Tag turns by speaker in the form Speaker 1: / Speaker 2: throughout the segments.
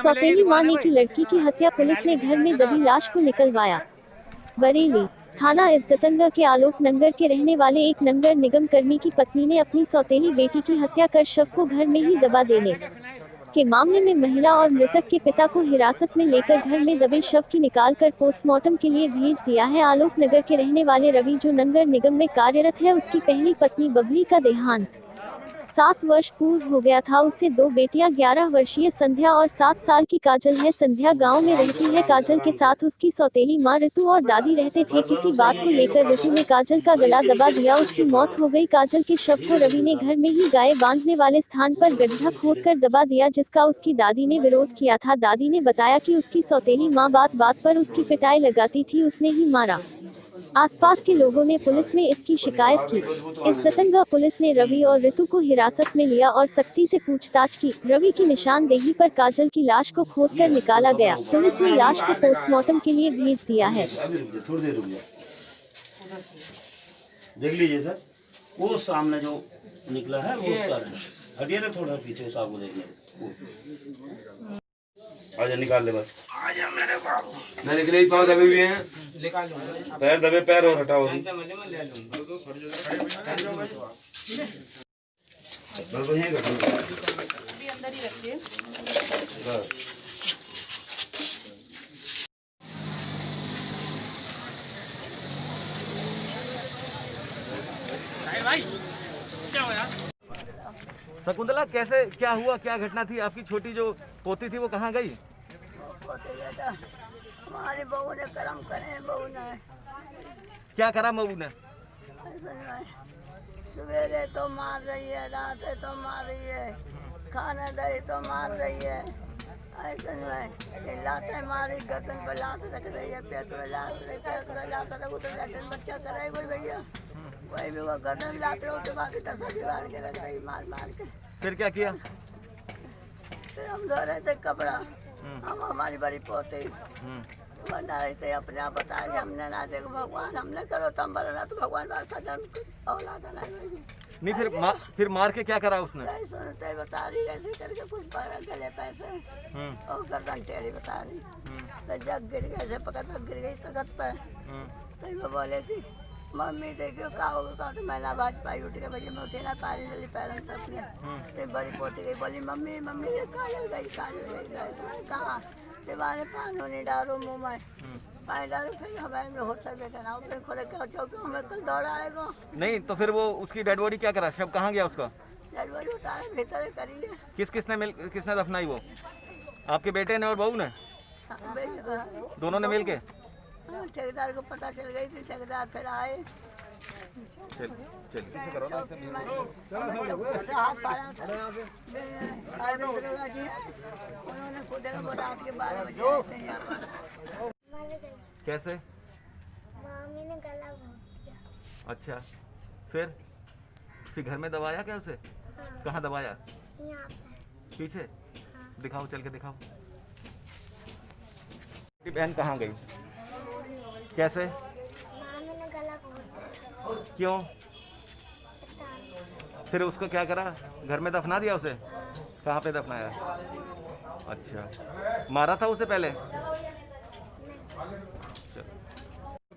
Speaker 1: सौतेली मां ने की लड़की की हत्या, पुलिस ने घर में दबी लाश को निकलवाया। बरेली थाना इज्जतनगर के आलोक नगर के रहने वाले एक नगर निगम कर्मी की पत्नी ने अपनी सौतेली बेटी की हत्या कर शव को घर में ही दबा देने के मामले में महिला और मृतक के पिता को हिरासत में लेकर घर में दबे शव की निकालकर पोस्टमार्टम के लिए भेज दिया है। आलोक नगर के रहने वाले रवि, जो नगर निगम में कार्यरत है, उसकी पहली पत्नी बबली का देहांत 7 वर्ष पूर्व हो गया था। उससे 2 बेटियां 11 वर्षीय संध्या और 7 साल की काजल है। संध्या गांव में रहती है। काजल के साथ उसकी सौतेली मां ऋतु और दादी रहते थे। किसी बात को लेकर ऋतु ने काजल का गला दबा दिया, उसकी मौत हो गई। काजल के शव को रवि ने घर में ही गाय बांधने वाले स्थान पर गड्ढा खोदकर दबा दिया, जिसका उसकी दादी ने विरोध किया था। दादी ने बताया कि उसकी सौतेली मां बात बात पर उसकी पिटाई लगाती थी, उसने ही मारा। आसपास के लोगों ने पुलिस में इसकी शिकायत की। इज्जतनगर पुलिस ने रवि और ऋतु को हिरासत में लिया और सख्ती से पूछताछ की। रवि की निशानदेही पर काजल की लाश को खोदकर निकाला गया। पुलिस ने लाश को पोस्टमार्टम के लिए भेज दिया है।
Speaker 2: देख लीजिए सर, वो सामने जो निकला है वो सर हटिए ना, थोड़ा पीछे साहब को देखिए। आजा निकाल ले बस, आजा मेरे बाबू।
Speaker 3: मैं निकले ही पाँव दबे हुए हैं,
Speaker 2: पैर दबे, पैर और हटाओ अभी।
Speaker 4: अंदर ही रखिए।
Speaker 5: भाई क्या हुआ यार? शकुंतला, कैसे क्या हुआ, क्या घटना थी? आपकी छोटी जो पोती थी वो कहाँ गई?
Speaker 6: हमारी बहू ने कर्म करे, बहू ने
Speaker 5: क्या करा बहू ने?
Speaker 6: सवेरे तो मार रही है, रात है तो मार रही है, खाना दे तो मार रही है। ऐसा नहीं लाते मारी, गर्दन पर लात रख रही है, पेट में लात रही, पेट में लात रखो तो लैट्रिन बच्चा करे कोई भैया, वही भी वो गर्दन लाते रहो तो बाकी तसली मार के रख रही, मार मार के।
Speaker 5: फिर क्या किया?
Speaker 6: फिर हम धो रहे थे कपड़ा, हम हमारी बड़ी पोती बना रही थे, अपने आप बता रही, हमने ना देखो भगवान हमने करो तो हम बना तो भगवान औलाद
Speaker 5: नहीं। फिर मार के क्या करा उसने?
Speaker 6: सुनते बता रही, ऐसे करके कुछ पकड़ गले पैसे और गर्दन टेढ़ी बता रही, तो जग गिर गए, ऐसे पकड़ गिर गई तखत पे। तो वो बोले थी मम्मी देखियो का होगा, कहा तो मैं ना बाज पाई, उठ के भैया मैं उठी ना पा रही पैरन से अपने। तो बड़ी पोती गई, बोली मम्मी मम्मी ये काजल गई, काजल गई। कहाँ दीवाने पानी नहीं डालो मुँह में, पानी डालो, फिर हमारे में होता बेटा ना, फिर खोले क्या चौक हमें कल दौड़ा आएगा।
Speaker 5: नहीं तो फिर वो उसकी डेड बॉडी क्या करा? शव कहाँ गया उसका?
Speaker 6: डेड बॉडी उतारे भीतर करी है।
Speaker 5: किसने दफनाई वो? आपके बेटे ने और बहू ने? दोनों ने मिल के?
Speaker 6: ठेकेदार को पता चल गई थी, ठेकेदार फिर आए।
Speaker 5: चल
Speaker 6: हाथ पाया था उन्होंने खुद रात के 12 बजे
Speaker 5: कैसे?
Speaker 7: मामी ने गला घोट दिया।
Speaker 5: अच्छा, फिर घर में दबाया क्या उसे?
Speaker 7: हाँ।
Speaker 5: कहाँ दबाया?
Speaker 7: यहाँ पे।
Speaker 5: पीछे?
Speaker 7: हाँ।
Speaker 5: दिखाओ, चल के दिखाओ। बहन कहाँ गई? कैसे?
Speaker 7: मामी ने गला घोट दिया।
Speaker 5: क्यों?
Speaker 7: पता नहीं।
Speaker 5: फिर उसको क्या करा? घर में दफना दिया उसे? कहाँ पे दफनाया? अच्छा, मारा था उसे पहले?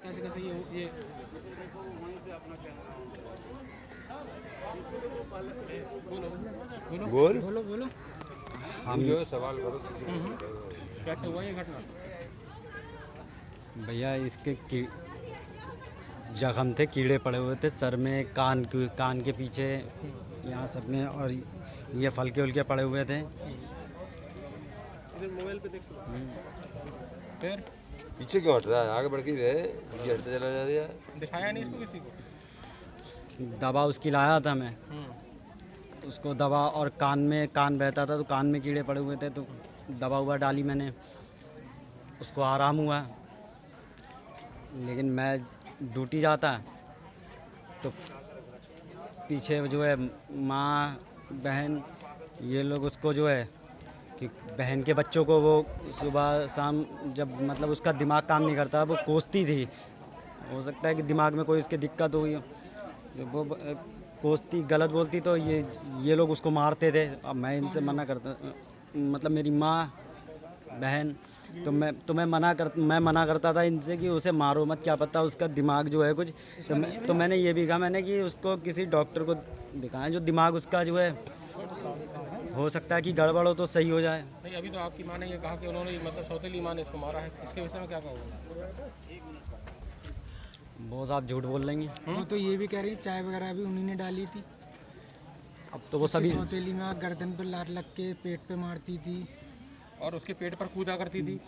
Speaker 4: कैसे कैसे ये बोलो
Speaker 3: हम जो सवाल करो।
Speaker 4: कैसे हुआ ये घटना?
Speaker 8: भैया इसके जख्म थे, कीड़े पड़े हुए थे सर में, कान के पीछे, यहाँ सब में, और ये फलके उलके पड़े हुए थे।
Speaker 4: मोबाइल पे देखो। फिर
Speaker 3: पीछे क्यों हट रहा है? आगे बढ़ के रहे, ये हटते चला जा रहा है।
Speaker 4: दिखाया नहीं इसको किसी को?
Speaker 8: दवा उसकी लाया था मैं, उसको दवा, और कान बहता था तो कान में कीड़े पड़े हुए थे, तो दवा हुआ डाली मैंने, उसको आराम हुआ। लेकिन मैं ड्यूटी जाता तो पीछे जो है माँ बहन ये लोग उसको जो है कि बहन के बच्चों को वो सुबह शाम जब मतलब उसका दिमाग काम नहीं करता, वो कोसती थी। हो सकता है कि दिमाग में कोई इसके दिक्कत हुई, वो कोसती गलत बोलती तो ये लोग उसको मारते थे। अब मैं इनसे मना करता, मतलब मेरी माँ बहन। तो मैं मना करता था इनसे कि उसे मारो मत, क्या पता उसका दिमाग जो है कुछ। तो मैंने ये भी कहा मैंने कि उसको किसी डॉक्टर को दिखाएं, जो दिमाग उसका जो है हो सकता है कि गड़बड़ हो तो सही हो जाए।
Speaker 4: नहीं, अभी तो आपकी माँ ने ये कहा कि उन्होंने मतलब सौतेली माँ ने इसको मारा है, इसके विषय में क्या कहोगे?
Speaker 8: बहुत आप झूठ बोल रही हैं।
Speaker 9: वो तो ये भी कह रही है चाय वगैरह भी उन्हीं ने डाली थी।
Speaker 8: अब तो वो सभी
Speaker 9: सौतेली में गर्दन पर लात लग के पेट पे मारती थी
Speaker 4: और उसके पेट पर कूदा करती थी।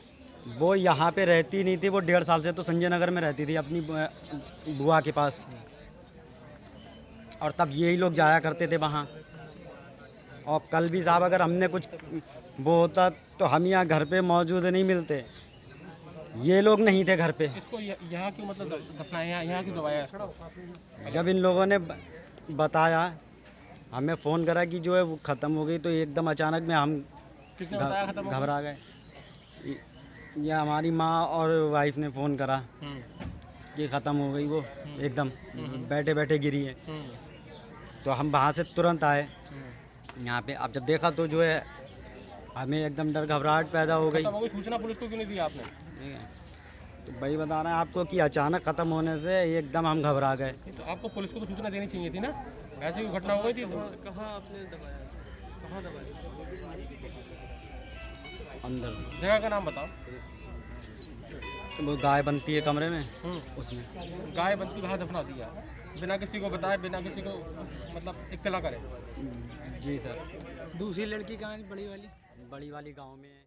Speaker 8: वो यहाँ पे रहती नहीं थी, वो 1.5 साल से तो संजय नगर में रहती थी अपनी बुआ के पास, और तब यही लोग जाया करते थे वहाँ। और कल भी साहब अगर हमने कुछ वो होता तो हम यहाँ घर पे मौजूद नहीं मिलते, ये लोग नहीं थे घर पे।
Speaker 4: इसको यहाँ क्यों मतलब दफनाया, यहाँ क्यों दबाया इसको?
Speaker 8: जब इन लोगों ने बताया, हमें फ़ोन करा कि जो है वो ख़त्म हो गई, तो एकदम अचानक में हम
Speaker 4: किसने बताया खत्म हो गई?
Speaker 8: घबरा गए। या हमारी माँ और वाइफ ने फ़ोन करा कि ख़त्म हो गई वो, एकदम बैठे बैठे गिरी है। तो हम वहाँ से तुरंत आए यहाँ पे। अब जब देखा तो जो है हमें एकदम डर घबराहट पैदा हो गई।
Speaker 4: खत्म हो गई, सूचना पुलिस को क्यों नहीं दी आपने?
Speaker 8: ठीक है, तो वही बता रहे हैं आपको कि अचानक ख़त्म होने से एकदम हम घबरा गए।
Speaker 4: तो आपको पुलिस को तो सूचना देनी चाहिए थी ना, ऐसी कोई घटना हो गई थी तो?
Speaker 3: कहाँ आपने दबाया, कहाँ दबाया?
Speaker 8: अंदर से
Speaker 4: जगह का नाम बताओ।
Speaker 8: वो गाय बनती है कमरे में, उसमें
Speaker 4: गाय बनती वहाँ दफना दिया बिना किसी को बताए, बिना किसी को मतलब इत्तला करे?
Speaker 8: जी सर।
Speaker 9: दूसरी लड़की कहाँ है? बड़ी वाली
Speaker 8: बड़ी वाली गांव में है।